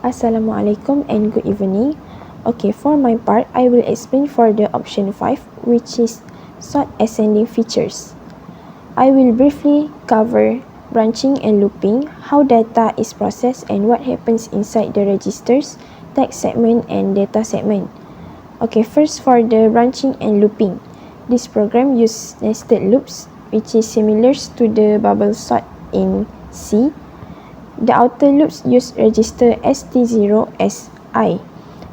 Assalamualaikum and good evening. Okay, for my part, I will explain for the option 5, which is sort ascending features. I will briefly cover branching and looping, how data is processed and what happens inside the registers, text segment and data segment. Okay, first for the branching and looping. This program uses nested loops, which is similar to the bubble sort in C. The outer loops use register ST0 SI.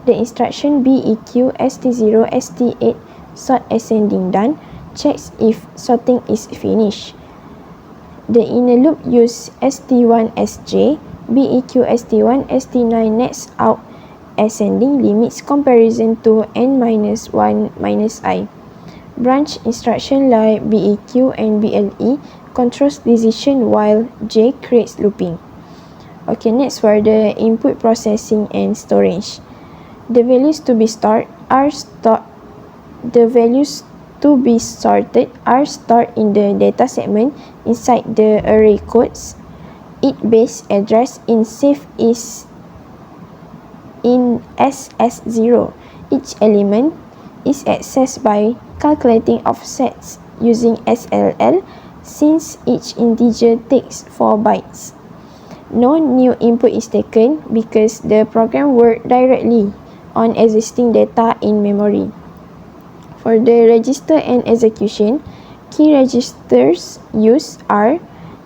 The instruction BEQ ST0 ST8 sort ascending done checks if sorting is finished. The inner loop use ST1 SJ, BEQ ST1 ST9 next out ascending limits comparison to n-1 minus I. Branch instruction like BEQ and BLE controls decision while J creates looping. Okay, next for the input processing and storage. The values to be stored are the values to be sorted are stored in the data segment inside the array codes. Its base address in safe is in SS0. Each element is accessed by calculating offsets using SLL since each integer takes 4 bytes. No new input is taken because the program works directly on existing data in memory. For the register and execution, key registers used are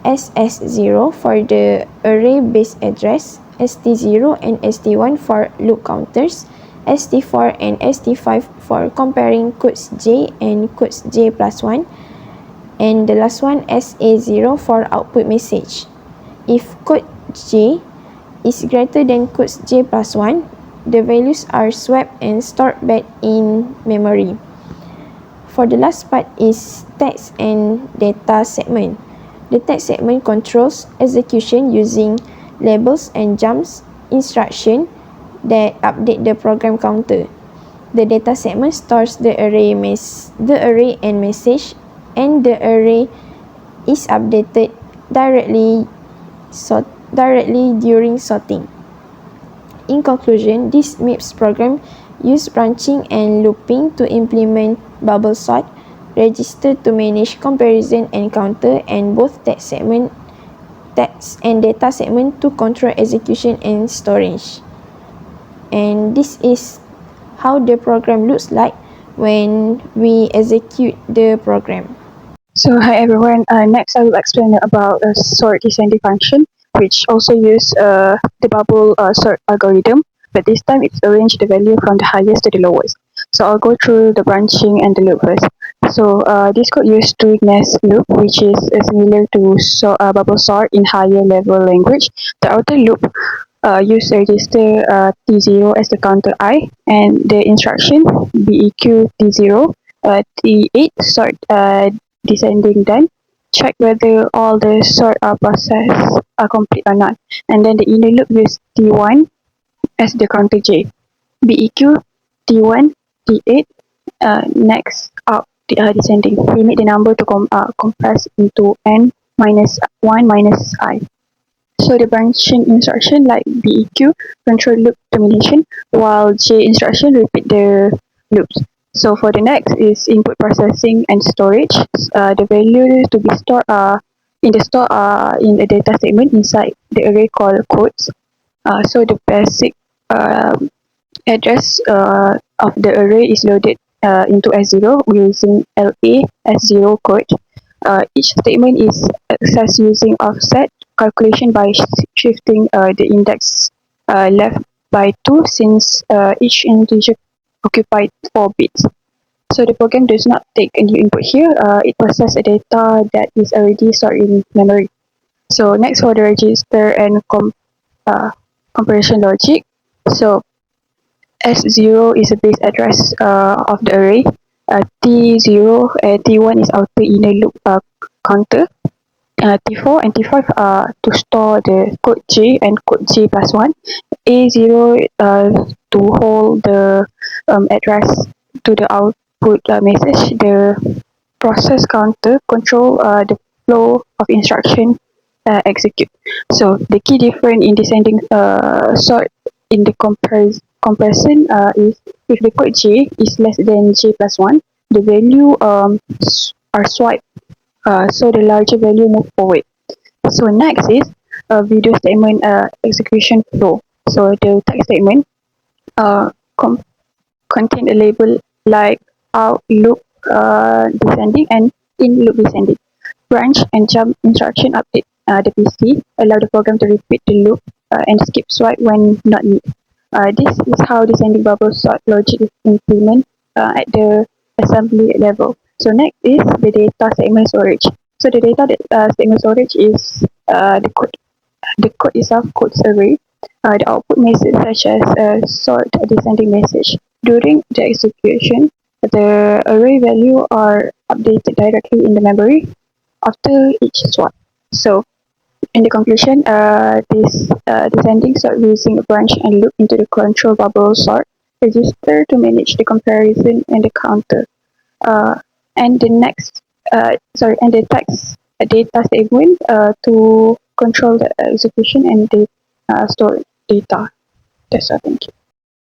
SS0 for the array base address, ST0 and ST1 for loop counters, ST4 and ST5 for comparing codes J and codes J plus 1, and the last one SA0 for output message. If code J is greater than codes J plus 1, the values are swapped and stored back in memory. For the last part is text and data segment. The text segment controls execution using labels and jumps instruction that update the program counter. The data segment stores the array and message, and the array is updated directly during sorting. In conclusion, this Mips program uses branching and looping to implement bubble sort, register to manage comparison and counter, and both text and data segment to control execution and storage. And this is how the program looks like when we execute the program. So hi everyone, next I will explain about a sort descending function which also use the bubble sort algorithm, but this time it's arranged the value from the highest to the lowest. So I'll go through the branching and the loop first. So this code use two nest loop, which is similar to bubble sort in higher level language. The outer loop use register T0 as the counter I, and the instruction BEQ T0 T8 sort descending done. Check whether all the sort process are complete or not. And then the inner loop use T1 as the counter J. BEQ T1 T8 next up descending. We need the number to compress into n minus 1 minus I. So the branching instruction like BEQ control loop termination, while J instruction repeat the loops. So for the next is input processing and storage. The value to be stored in the data segment inside the array called codes. So the basic address of the array is loaded into S0 using LA S0 code. Each statement is accessed using offset calculation by shifting the index left by 2 since each integer occupied 4 bits. So the program does not take a new input here. It processes data that is already stored in memory. So next for the register and comparison logic. So S0 is a base address of the array. T0 and T1 is outer inner loop counter. T4 and T5 are to store the code J and code J plus 1. A0 to hold the address to the output message. The process counter control the flow of instruction execute. So the key difference in descending sort in the comparison is if the code J is less than J plus 1, the value are swiped, so the larger value move forward. So next is video statement execution flow. So the text statement uh, com- contain a label like out loop descending and in loop descending. Branch and jump instruction update the PC, allow the program to repeat the loop and skip swipe when not needed. This is how descending bubble sort logic is implemented at the assembly level. So next is the data segment storage. So the data segment storage is the code. The code itself codes array. The output message such as a sort descending message. During the execution, the array value are updated directly in the memory after each swap. So in the conclusion, this descending sort using a branch and loop into the control bubble sort register to manage the comparison and the counter. Uh, and the next, and the text data statement to control the execution and the store data. That's all. Thank you.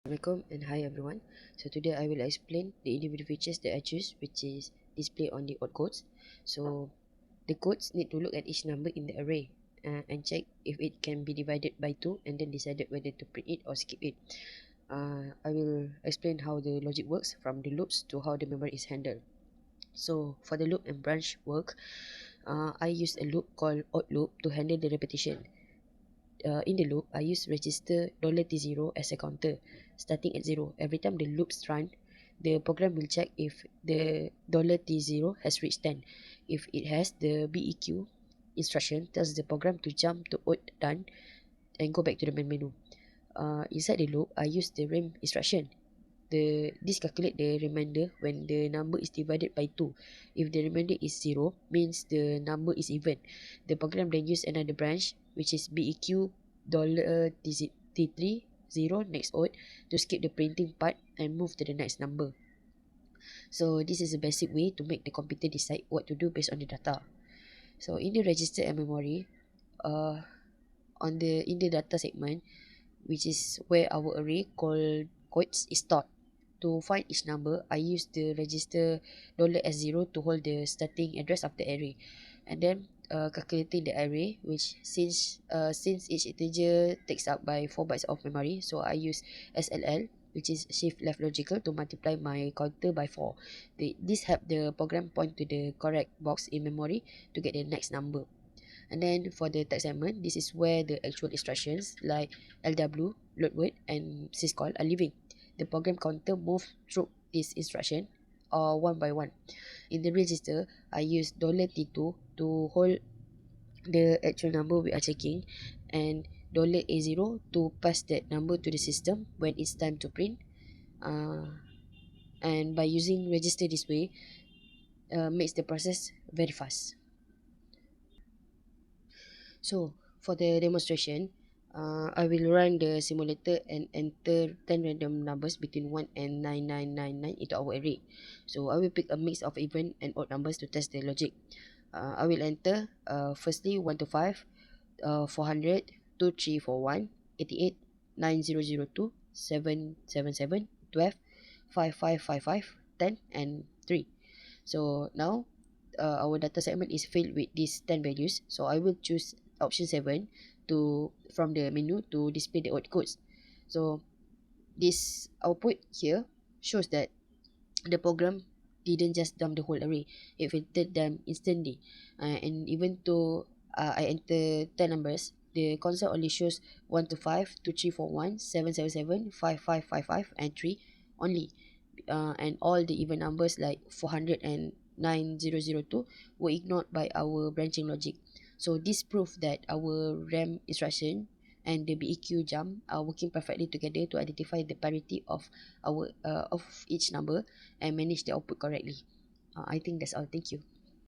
Assalamualaikum and hi everyone. So today I will explain the individual features that I choose, which is display on the odd codes. So the codes need to look at each number in the array and check if it can be divided by 2 and then decided whether to print it or skip it. I will explain how the logic works from the loops to how the memory is handled. So for the loop and branch work, I use a loop called odd loop to handle the repetition. In the loop, I use register $T0 as a counter, starting at 0. Every time the loops run, the program will check if the $T0 has reached 10. If it has, the BEQ instruction tells the program to jump to odd done and go back to the main menu. Inside the loop, I use the rem instruction. This calculate the remainder when the number is divided by 2. If the remainder is 0, means the number is even. The program then use another branch, which is BEQ $T3 0 next odd to skip the printing part and move to the next number. So this is a basic way to make the computer decide what to do based on the data. So in the register and memory, in the data segment, which is where our array called codes is stored. To find each number, I use the register $S0 to hold the starting address of the array, and then calculating the array, which since each integer takes up by 4 bytes of memory, so I use SLL, which is shift left logical, to multiply my counter by 4. This help the program point to the correct box in memory to get the next number. And then for the text segment, this is where the actual instructions like LW, load word, and syscall are living. The program counter moves through this instruction one by one. In the register, I use $T2 to hold the actual number we are checking, and $A0 to pass that number to the system when it's time to print. And by using register this way, makes the process very fast. So for the demonstration, I will run the simulator and enter 10 random numbers between 1 and 9999 into our array. So I will pick a mix of even and odd numbers to test the logic. I will enter firstly 1 to 5, 400, 2341, 88, 9002, 777, 12, 5555, 10, and 3. So now our data segment is filled with these 10 values. So I will choose option 7 from the menu to display the odd codes. So this output here shows that the program didn't just dump the whole array, it filtered them instantly. And even though I enter 10 numbers, the console only shows 1 to 5, 2, 3, 4, 1, 7, 7, 7, 5, 5, 5, 5, and 3 only. And all the even numbers like 400 and 9002 were ignored by our branching logic. So this proves that our RAM instruction and the BEQ jump are working perfectly together to identify the parity of each number and manage the output correctly. I think that's all. Thank you.